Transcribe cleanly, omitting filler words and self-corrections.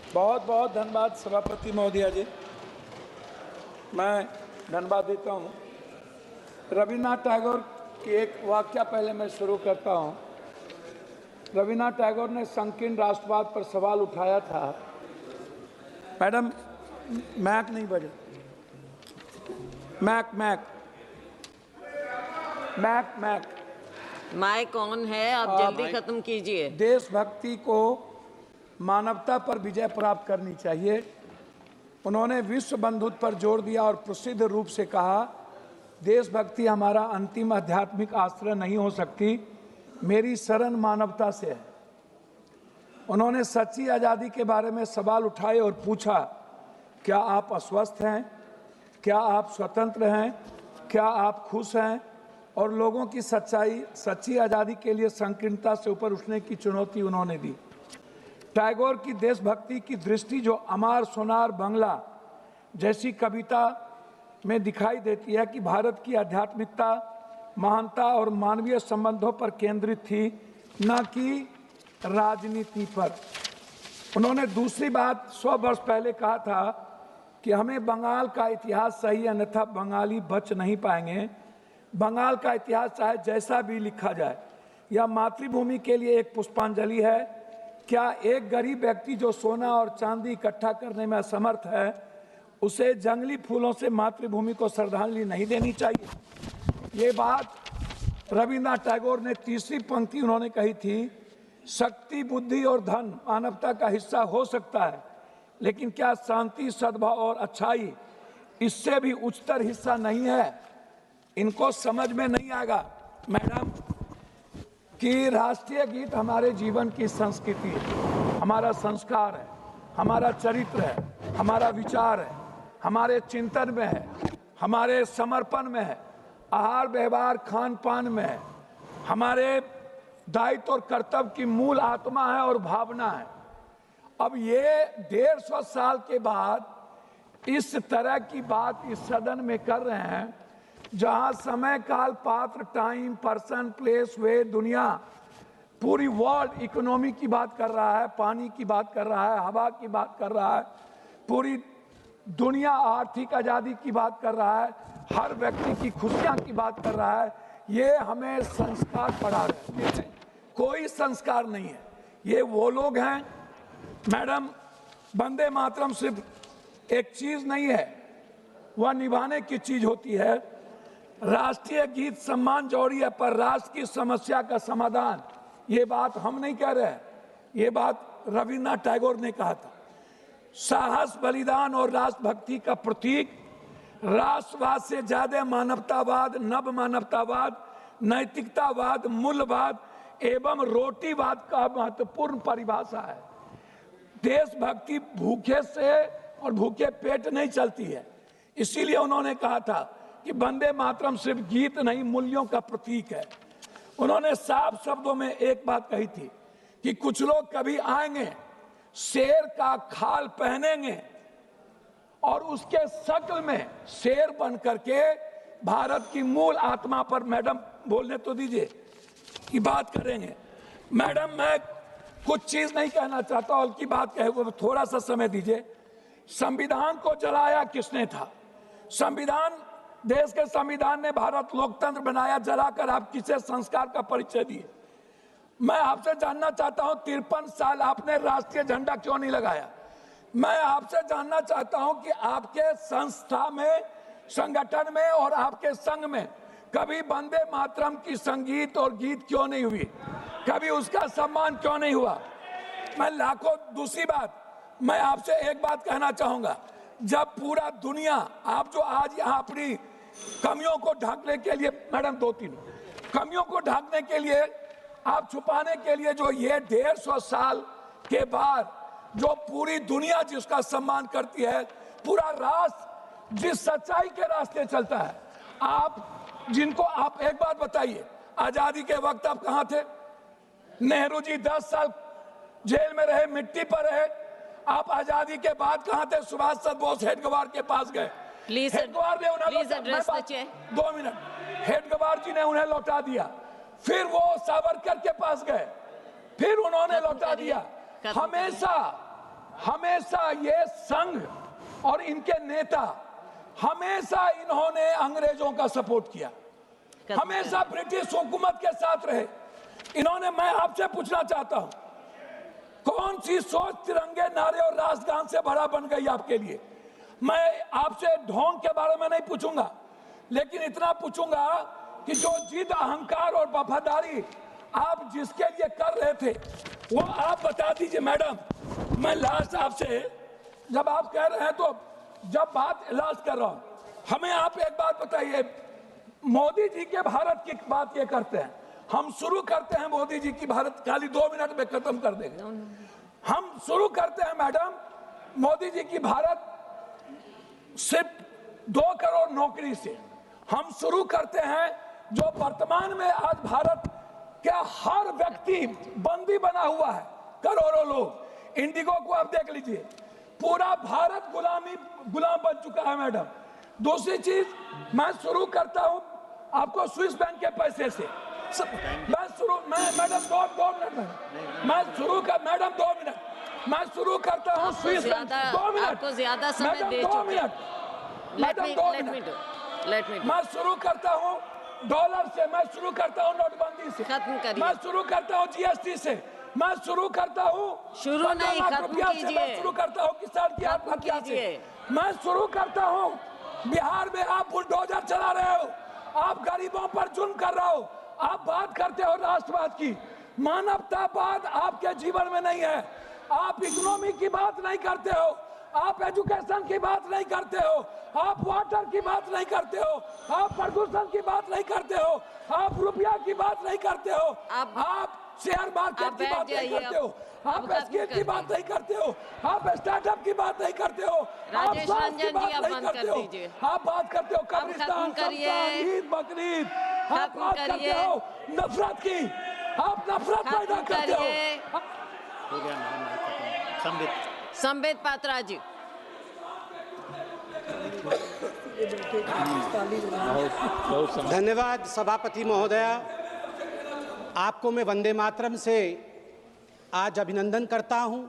बहुत बहुत धन्यवाद सभापति महोदया जी। मैं धन्यवाद देता हूँ। रविन्द्रनाथ टैगोर की एक वाक्य पहले मैं शुरू करता हूँ। रविन्द्रनाथ टैगोर ने संकीर्ण राष्ट्रवाद पर सवाल उठाया था। मैडम मैक नहीं बजे, mic mic mic mic mic on है, आप जल्दी खत्म कीजिए। देशभक्ति को मानवता पर विजय प्राप्त करनी चाहिए। उन्होंने विश्व बंधुत्व पर जोर दिया और प्रसिद्ध रूप से कहा, देशभक्ति हमारा अंतिम आध्यात्मिक आश्रय नहीं हो सकती, मेरी शरण मानवता से है। उन्होंने सच्ची आज़ादी के बारे में सवाल उठाए और पूछा, क्या आप अस्वस्थ हैं, क्या आप स्वतंत्र हैं, क्या आप खुश हैं, और लोगों की सच्ची आज़ादी के लिए संकीर्णता से ऊपर उठने की चुनौती उन्होंने दी। टैगोर की देशभक्ति की दृष्टि जो अमार सोनार बंगला जैसी कविता में दिखाई देती है कि भारत की आध्यात्मिकता, महानता और मानवीय संबंधों पर केंद्रित थी, न कि राजनीति पर। उन्होंने दूसरी बात 100 वर्ष पहले कहा था कि हमें बंगाल का इतिहास सही, अन्यथा बंगाली बच नहीं पाएंगे। बंगाल का इतिहास चाहे जैसा भी लिखा जाए, यह मातृभूमि के लिए एक पुष्पांजलि है। क्या एक गरीब व्यक्ति जो सोना और चांदी इकट्ठा करने में असमर्थ है, उसे जंगली फूलों से मातृभूमि को श्रद्धांजलि नहीं देनी चाहिए? ये बात रविन्द्रनाथ टैगोर ने तीसरी पंक्ति उन्होंने कही थी, शक्ति, बुद्धि और धन मानवता का हिस्सा हो सकता है, लेकिन क्या शांति, सद्भाव और अच्छाई इससे भी उच्चतर हिस्सा नहीं है? इनको समझ में नहीं आएगा मैडम कि राष्ट्रीय गीत हमारे जीवन की संस्कृति है, हमारा संस्कार है, हमारा चरित्र है, हमारा विचार है, हमारे चिंतन में है, हमारे समर्पण में है, आहार व्यवहार खान पान में है, हमारे दायित्व और कर्तव्य की मूल आत्मा है और भावना है। अब ये 150 साल के बाद इस तरह की बात इस सदन में कर रहे हैं, जहां समय, काल, पात्र, टाइम, पर्सन, प्लेस, वे, दुनिया, पूरी वर्ल्ड इकोनॉमी की बात कर रहा है, पानी की बात कर रहा है, हवा की बात कर रहा है, पूरी दुनिया आर्थिक आज़ादी की बात कर रहा है, हर व्यक्ति की खुशियां की बात कर रहा है। ये हमें संस्कार पढ़ा रहे हैं, कोई संस्कार नहीं है। ये वो लोग हैं मैडम, वंदे मातरम सिर्फ एक चीज नहीं है, वह निभाने की चीज होती है। राष्ट्रीय गीत सम्मान जरूरी है, पर राष्ट्र की समस्या का समाधान, ये बात हम नहीं कह रहे हैं, ये बात रविन्द्रनाथ टैगोर ने कहा था। साहस, बलिदान और राष्ट्रभक्ति का प्रतीक, राष्ट्रवाद से ज्यादा मानवतावाद, नव मानवतावाद, नैतिकतावाद, मूल्यवाद एवं रोटीवाद का महत्वपूर्ण परिभाषा है। देशभक्ति भूखे से और भूखे पेट नहीं चलती है। इसीलिए उन्होंने कहा था कि वंदे मातरम सिर्फ गीत नहीं, मूल्यों का प्रतीक है। उन्होंने साफ शब्दों में एक बात कही थी कि कुछ लोग कभी आएंगे, शेर का खाल पहनेंगे और उसके शक्ल में शेर बन करके भारत की मूल आत्मा पर, मैडम बोलने तो दीजिए, की बात करेंगे। मैडम मैं कुछ चीज नहीं कहना चाहता, और की बात कहे वो थोड़ा सा समय दीजिए। संविधान को जलाया किसने था? संविधान, देश के संविधान ने भारत लोकतंत्र बनाया, जलाकर आप किसे संस्कार का परिचय दिए? मैं आपसे जानना चाहता हूं, 53 साल आपने राष्ट्रीय झंडा क्यों नहीं लगाया? मैं आपसे जानना चाहता हूं कि आपके संस्था में, संगठन में और आपके संघ में कभी वंदे मातरम की संगीत और गीत क्यों नहीं हुई? कभी उसका सम्मान क्यों नहीं हुआ? मैं लाखों, दूसरी बात मैं आपसे एक बात कहना चाहूंगा, जब पूरा दुनिया, आप जो आज यहाँ अपनी कमियों को ढकने के लिए, मैडम 2-3 कमियों को ढकने के लिए, आप छुपाने के लिए, जो ये 150 साल के बाद जो पूरी दुनिया जिसका सम्मान करती है, पूरा राष्ट्र जिस सच्चाई के रास्ते चलता है, आप जिनको, आप एक बात बताइए, आजादी के वक्त आप कहां थे? नेहरू जी 10 साल जेल में रहे, मिट्टी पर रहे। आप आजादी के बाद कहां थे? सुभाष चंद्र बोस हेडगवार के पास गए, हेडगवार ने उन्हें 2 मिनट, हेडगवार जी ने उन्हें लौटा दिया, फिर वो सावरकर के पास गए, फिर उन्होंने लौटा दिया। हमेशा हमेशा ये संघ और इनके नेता हमेशा इन्होंने अंग्रेजों का सपोर्ट किया, हमेशा ब्रिटिश हुकूमत के साथ रहे इन्होंने। मैं आपसे पूछना चाहता हूं, कौन सी सोच तिरंगे नारे और राष्ट्रगान से भरा बन गई आपके लिए? मैं आपसे ढोंग के बारे में नहीं पूछूंगा, लेकिन इतना पूछूंगा कि जो जिद, अहंकार और वफादारी आप जिसके लिए कर रहे थे वो आप बता दीजिए। मैडम, मैं लास्ट आपसे, जब आप कह रहे हैं तो जब बात इलाज कर रहा हूं, हमें आप एक बात बताइए। मोदी जी के भारत की बात ये करते हैं, हम शुरू करते हैं मोदी जी की भारत, खाली 2 मिनट में खत्म कर देंगे। हम शुरू करते हैं मैडम मोदी जी की भारत सिर्फ 2 करोड़ नौकरी से। हम शुरू करते हैं जो वर्तमान में आज भारत का हर व्यक्ति बंदी बना हुआ है, करोड़ों लोग। इंडिगो को आप देख लीजिए, पूरा भारत गुलाम बन चुका है मैडम। दूसरी चीज, मैं शुरू करता हूं आपको स्विस बैंक के पैसे से। मैडम 2 मिनट मैं शुरू कर, मैडम 2 मिनट मैं शुरू करता हूं स्विस बैंक। 2 मिनट, आपको ज्यादा समय दे चुके। 2 मिनट मैडम, 2 मिनट मैं शुरू करता हूं डॉलर से, मैं शुरू करता हूं नोटबंदी से, खत्म करिए। मैं शुरू करता हूं जीएसटी से, मैं शुरू करता हूं शुरू नहीं, खत्म कीजिए। मैं शुरू करता हूं किसान की आत्महत्या से, मैं शुरू करता हूं बिहार में आप बुलडोजर चला रहे हो, आप गरीबों पर जुल्म कर रहे हो, आप बात करते हो राष्ट्रवाद की, मानवतावाद आपके जीवन में नहीं है। आप इकोनॉमी की बात नहीं करते हो, आप एजुकेशन की बात नहीं करते हो, आप वाटर की बात नहीं करते हो, आप प्रदूषण की बात नहीं करते हो, आप रुपया की बात नहीं करते हो, आप शेयर मार्केट की बात नहीं करते हो, आप स्किल की बात नहीं करते हो, आप स्टार्टअप की बात नहीं करते हो, आप स्वास्थ्य की बात नहीं करते हो, आप बात करते हो कब्रिस्तान, ईद, बकरीद, आप बात करते हो नफरत की, आप नफरत पैदा करते हो। संबित पात्रा जी। धन्यवाद सभापति महोदया। आपको मैं वंदे मातरम से आज अभिनंदन करता हूं।